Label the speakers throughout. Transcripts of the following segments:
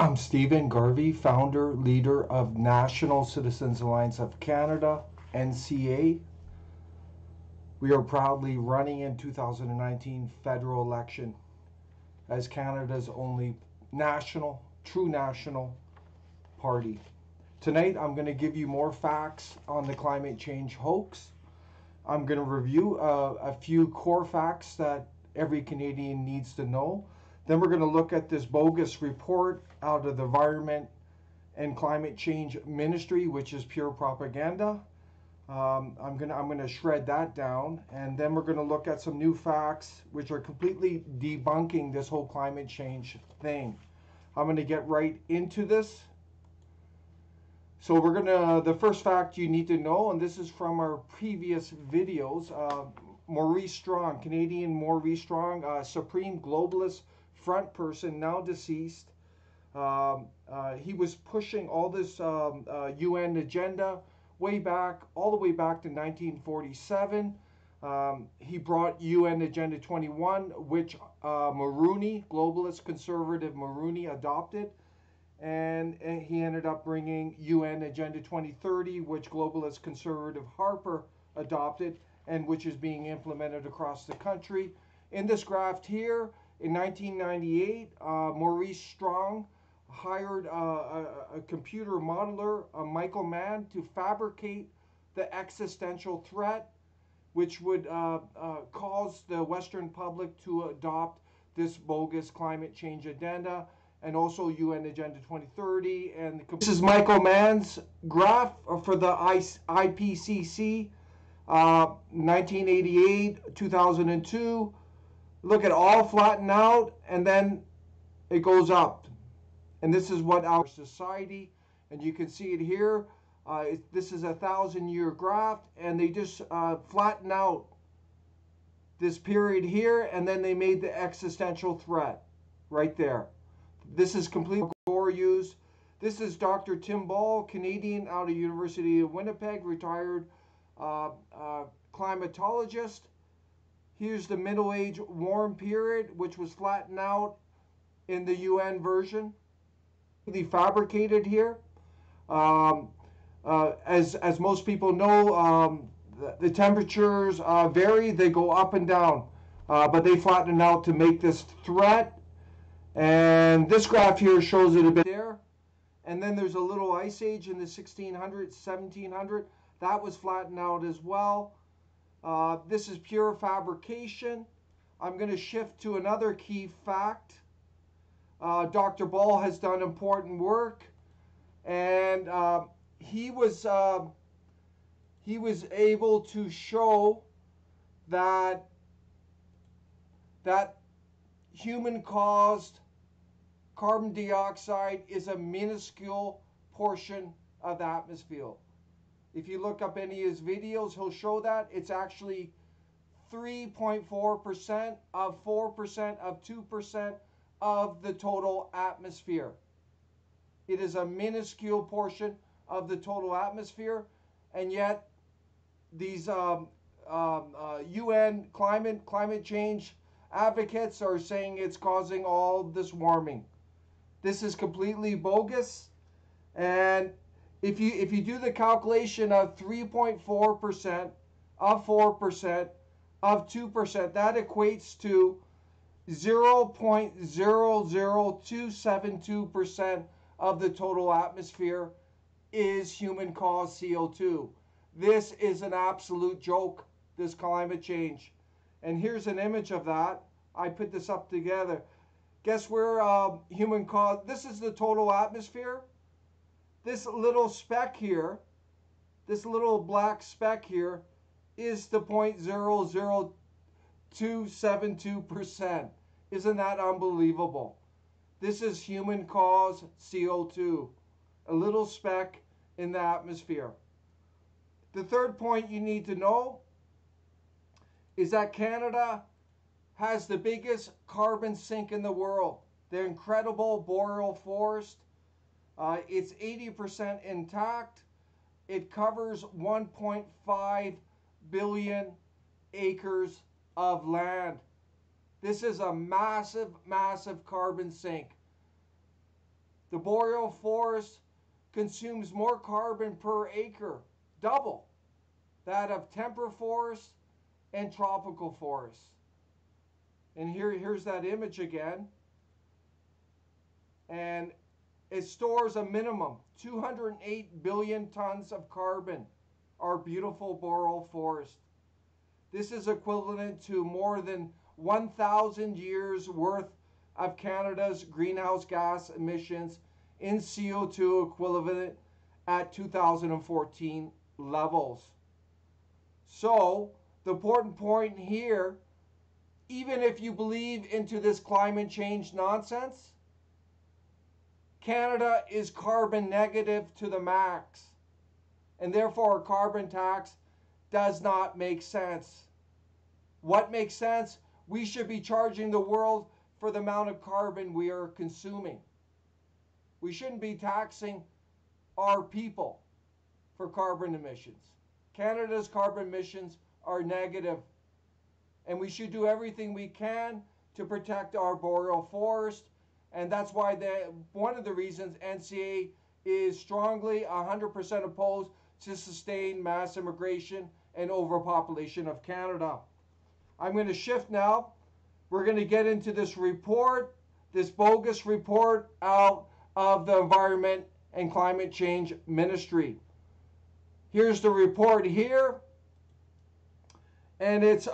Speaker 1: I'm Stephen Garvey, founder, leader of National Citizens Alliance of Canada, NCA. We are proudly running in 2019 federal election as Canada's only true national party. Tonight I'm going to give you more facts on the climate change hoax. I'm going to review a few core facts that every Canadian needs to know. Then we're going to look at this bogus report out of the Environment and Climate Change Ministry, which is pure propaganda. I'm going to shred that down, and then we're going to look at some new facts which are completely debunking this whole climate change thing. I'm going to get right into this. So the first fact you need to know, and this is from our previous videos, Maurice Strong, Canadian Maurice Strong, Supreme Globalist front person, now deceased. He was pushing all this UN agenda all the way back to 1947. He brought UN Agenda 21, which globalist conservative Mulroney adopted. And he ended up bringing UN Agenda 2030, which globalist conservative Harper adopted, and which is being implemented across the country. In this graph here, in 1998, Maurice Strong hired a computer modeler, Michael Mann, to fabricate the existential threat, which would cause the Western public to adopt this bogus climate change agenda, and also UN Agenda 2030. And this is Michael Mann's graph for the IPCC, 1988, 2002. Look at all flatten out, and then it goes up. And this is what our society, and you can see it here. This is a 1,000-year graph, and they just flatten out this period here, and then they made the existential threat right there. This is completely Gore used. This is Dr. Tim Ball, Canadian, out of University of Winnipeg, retired climatologist. Here's the Middle Age warm period, which was flattened out in the UN version. They fabricated here. As most people know, the temperatures vary. They go up and down, but they flatten out to make this threat. And this graph here shows it a bit there. And then there's a little ice age in the 1600s, 1700. That was flattened out as well. This is pure fabrication. I'm going to shift to another key fact. Dr. Ball has done important work, and he was able to show that human-caused carbon dioxide is a minuscule portion of the atmosphere. If you look up any of his videos, he'll show that it's actually 3.4% of 4% of 2% of the total atmosphere. It is a minuscule portion of the total atmosphere, and yet these UN climate change advocates are saying it's causing all this warming. This is completely bogus, and if you do the calculation of 3.4% of 4% of 2%, that equates to 0.00272% of the total atmosphere is human-caused CO2. This is an absolute joke, this climate change. And here's an image of that. I put this up together. Guess where human-caused, this is the total atmosphere. This little speck here, this little black speck here, is the 0.00272%. Isn't that unbelievable? This is human-caused CO2, a little speck in the atmosphere. The third point you need to know is that Canada has the biggest carbon sink in the world. The incredible boreal forest. It's 80% intact. It covers 1.5 billion acres of land. This is a massive, massive carbon sink. The boreal forest consumes more carbon per acre, double that of temperate forests and tropical forests. And here's that image again. And it stores a minimum 208 billion tons of carbon, our beautiful boreal forest. This is equivalent to more than 1,000 years worth of Canada's greenhouse gas emissions in CO2 equivalent at 2014 levels. So, the important point here, even if you believe into this climate change nonsense, Canada is carbon negative to the max, and therefore a carbon tax does not make sense. What makes sense? We should be charging the world for the amount of carbon we are consuming. We shouldn't be taxing our people for carbon emissions. Canada's carbon emissions are negative, and we should do everything we can to protect our boreal forest. And that's why one of the reasons NCA is strongly 100% opposed to sustained mass immigration and overpopulation of Canada. I'm going to shift now. We're going to get into this report, this bogus report out of the Environment and Climate Change Ministry. Here's the report here. And its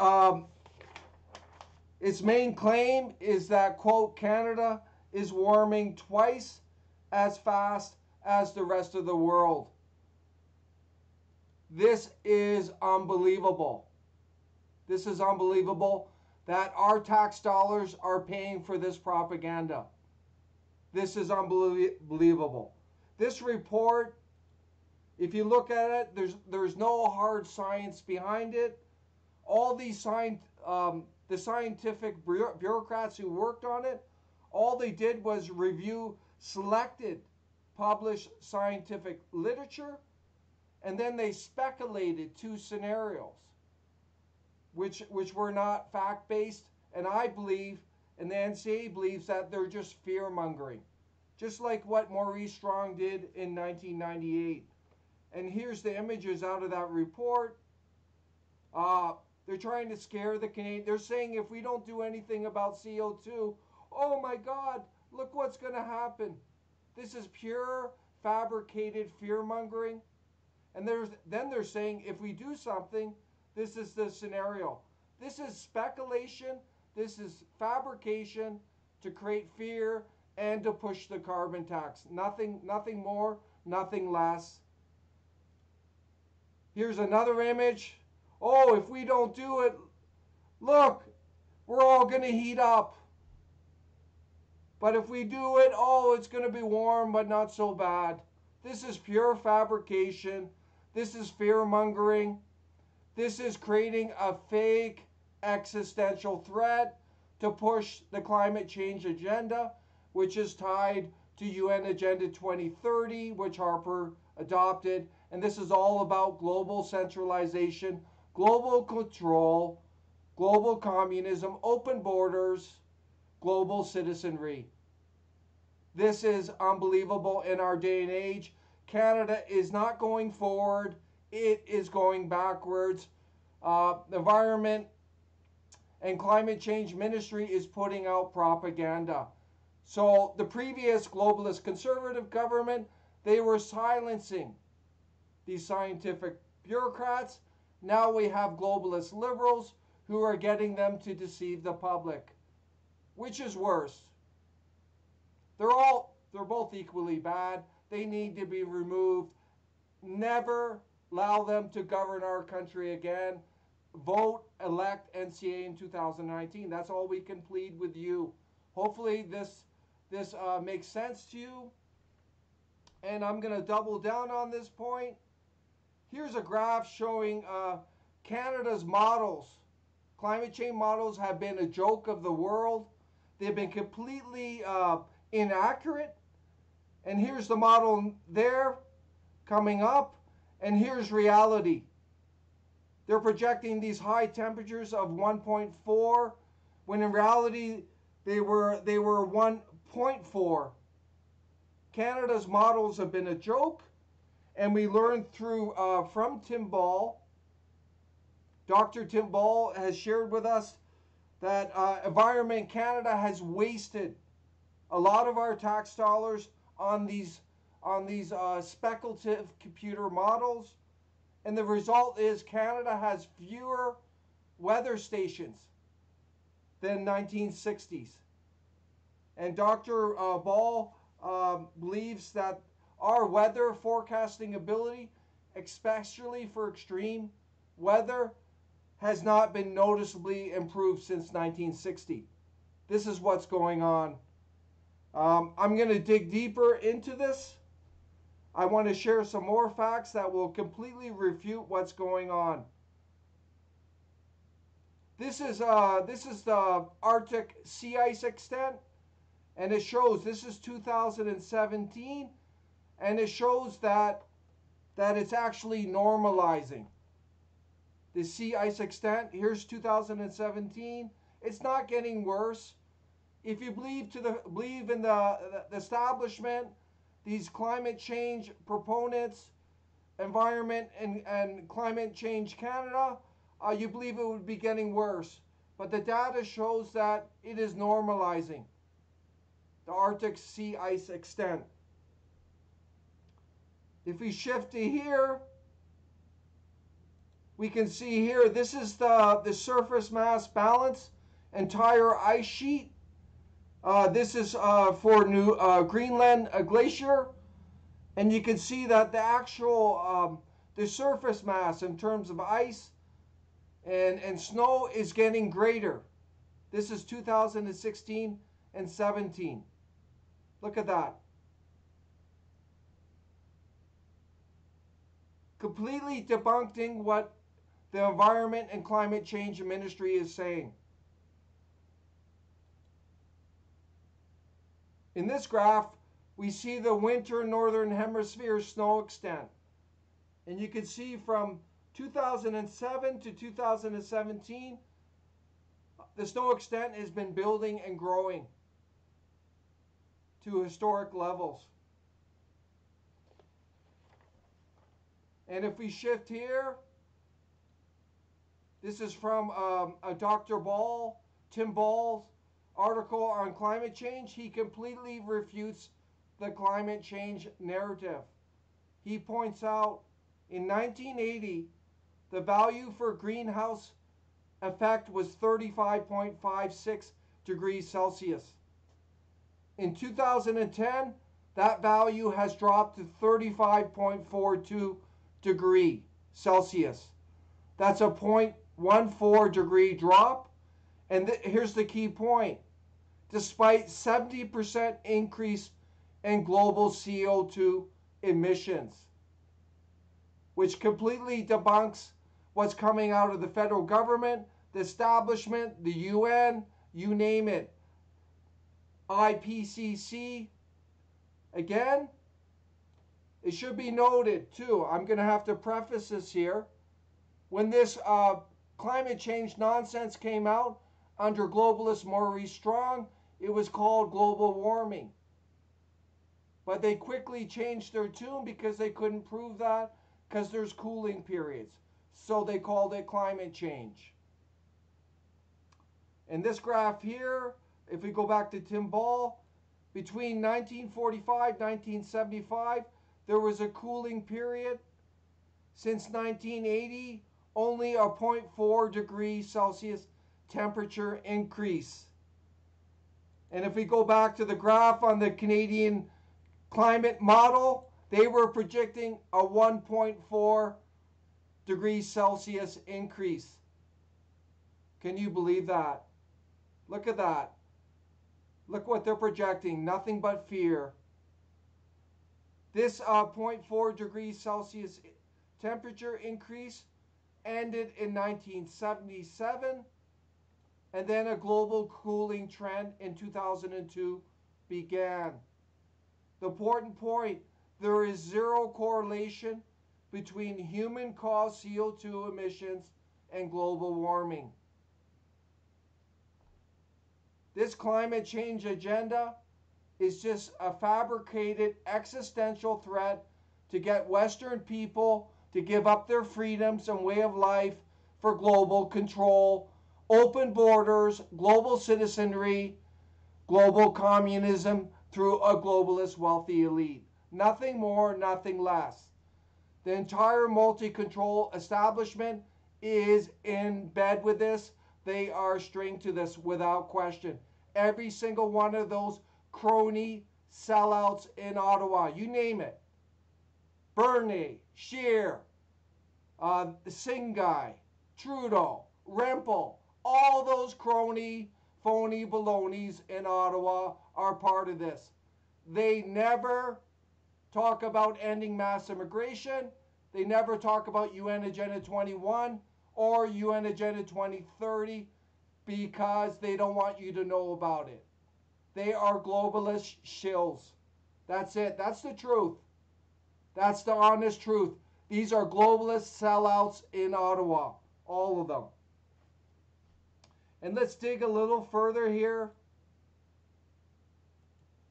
Speaker 1: main claim is that, quote, Canada is warming twice as fast as the rest of the world. This is unbelievable. This is unbelievable that our tax dollars are paying for this propaganda. This is unbelievable. This report, if you look at it, there's no hard science behind it. All these the scientific bureaucrats who worked on it, all they did was review selected published scientific literature, and then they speculated two scenarios which were not fact-based, and I believe, and the NCA believes, that they're just fear-mongering, just like what Maurice Strong did in 1998. And here's the images out of that report. They're trying to scare the Canadians. They're saying if we don't do anything about CO2, oh my God, look what's going to happen. This is pure fabricated fear-mongering. And then they're saying if we do something, this is the scenario. This is speculation. This is fabrication to create fear and to push the carbon tax. Nothing more, nothing less. Here's another image. Oh, if we don't do it, look, we're all going to heat up. But if we do it, oh, it's going to be warm, but not so bad. This is pure fabrication. This is fear-mongering. This is creating a fake existential threat to push the climate change agenda, which is tied to UN Agenda 2030, which Harper adopted. And this is all about global centralization, global control, global communism, open borders, global citizenry. This is unbelievable in our day and age. Canada is not going forward. It is going backwards. The Environment and Climate Change Ministry is putting out propaganda. So the previous globalist conservative government, they were silencing these scientific bureaucrats. Now we have globalist liberals who are getting them to deceive the public. Which is worse? They're both equally bad. They need to be removed. Never allow them to govern our country again. Vote, elect NCA in 2019. That's all we can plead with you. Hopefully this makes sense to you. And I'm going to double down on this point. Here's a graph showing Canada's models. Climate change models have been a joke of the world. They've been completely inaccurate. And here's the model there coming up. And here's reality. They're projecting these high temperatures of 1.4 when in reality they were 1.4. Canada's models have been a joke, and we learned through from Tim Ball. Dr. Tim Ball has shared with us that Environment Canada has wasted a lot of our tax dollars on these speculative computer models, and the result is Canada has fewer weather stations than 1960s. And Dr. Ball believes that our weather forecasting ability, especially for extreme weather, has not been noticeably improved since 1960. This is what's going on. I'm going to dig deeper into this. I want to share some more facts that will completely refute what's going on. This is the Arctic sea ice extent, and it shows this is 2017, and it shows that it's actually normalizing. The sea ice extent, here's 2017. It's not getting worse. If you believe in the establishment, these climate change proponents, Environment and Climate Change Canada, you believe it would be getting worse. But the data shows that it is normalizing the Arctic sea ice extent. If we shift to here, we can see here, this is the surface mass balance, entire ice sheet. This is for New Greenland glacier, and you can see that the actual the surface mass in terms of ice and snow is getting greater. This is 2016 and 17. Look at that. Completely debunking what the Environment and Climate Change Ministry is saying. In this graph, we see the winter northern hemisphere snow extent. And you can see from 2007 to 2017, the snow extent has been building and growing to historic levels. And if we shift here, this is from a Dr. Ball, Tim Ball's article on climate change. He completely refutes the climate change narrative. He points out in 1980, the value for greenhouse effect was 35.56 degrees Celsius. In 2010, that value has dropped to 35.42 degrees Celsius. That's a 0.14 degree drop. And here's the key point. Despite 70% increase in global CO2 emissions, which completely debunks what's coming out of the federal government, the establishment, the UN, you name it. IPCC. Again, it should be noted too, I'm going to have to preface this here. When this climate change nonsense came out under globalist Maurice Strong, it was called global warming. But they quickly changed their tune because they couldn't prove that, because there's cooling periods. So they called it climate change. In this graph here, if we go back to Tim Ball, between 1945 and 1975, there was a cooling period. Since 1980, only a 0.4 degrees Celsius temperature increase. And if we go back to the graph on the Canadian climate model, they were projecting a 1.4 degrees Celsius increase. Can you believe that? Look at that. Look what they're projecting. Nothing but fear. This 0.4 degrees Celsius temperature increase ended in 1977, and then a global cooling trend in 2002 began. The important point, there is zero correlation between human-caused CO2 emissions and global warming. This climate change agenda is just a fabricated existential threat to get Western people to give up their freedoms and way of life for global control, open borders, global citizenry, global communism through a globalist wealthy elite. Nothing more, nothing less. The entire multi-control establishment is in bed with this. They are stringed to this without question. Every single one of those crony sellouts in Ottawa, you name it. Bernier, Scheer, Singai, Trudeau, Rempel, all those crony, phony balonies in Ottawa are part of this. They never talk about ending mass immigration. They never talk about UN Agenda 21 or UN Agenda 2030 because they don't want you to know about it. They are globalist shills. That's it. That's the truth. That's the honest truth. These are globalist sellouts in Ottawa. All of them. And let's dig a little further here.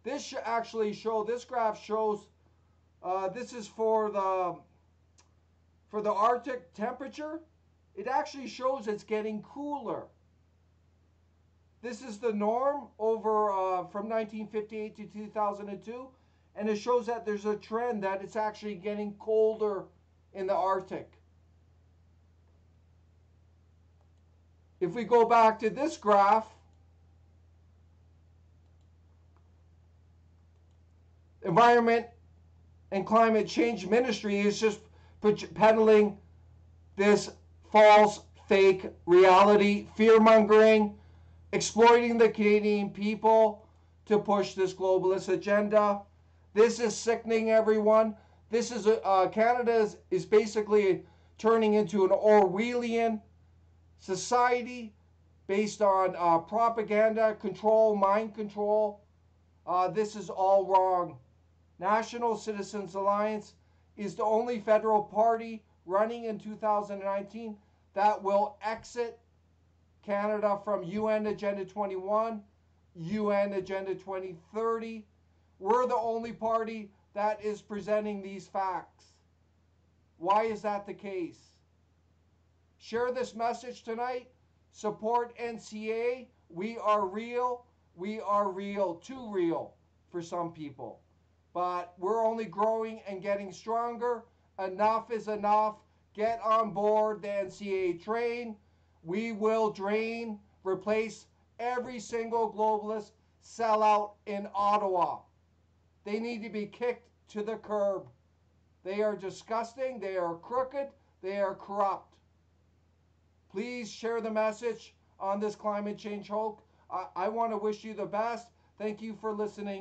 Speaker 1: This this graph shows, this is for the Arctic temperature. It actually shows it's getting cooler. This is the norm over from 1958 to 2002, and it shows that there's a trend that it's actually getting colder in the Arctic. If we go back to this graph, Environment and Climate Change Ministry is just peddling this false, fake reality, fear-mongering, exploiting the Canadian people to push this globalist agenda. This is sickening, everyone. This is Canada is basically turning into an Orwellian society based on propaganda, control, mind control. This is all wrong. National Citizens Alliance is the only federal party running in 2019 that will exit Canada from UN Agenda 21, UN Agenda 2030. We're the only party that is presenting these facts. Why is that the case? Share this message tonight. Support NCA. We are real. We are real. Too real for some people. But we're only growing and getting stronger. Enough is enough. Get on board the NCA train. We will drain, replace every single globalist sellout in Ottawa. They need to be kicked to the curb. They are disgusting. They are crooked. They are corrupt. Please share the message on this climate change hoax. I want to wish you the best. Thank you for listening.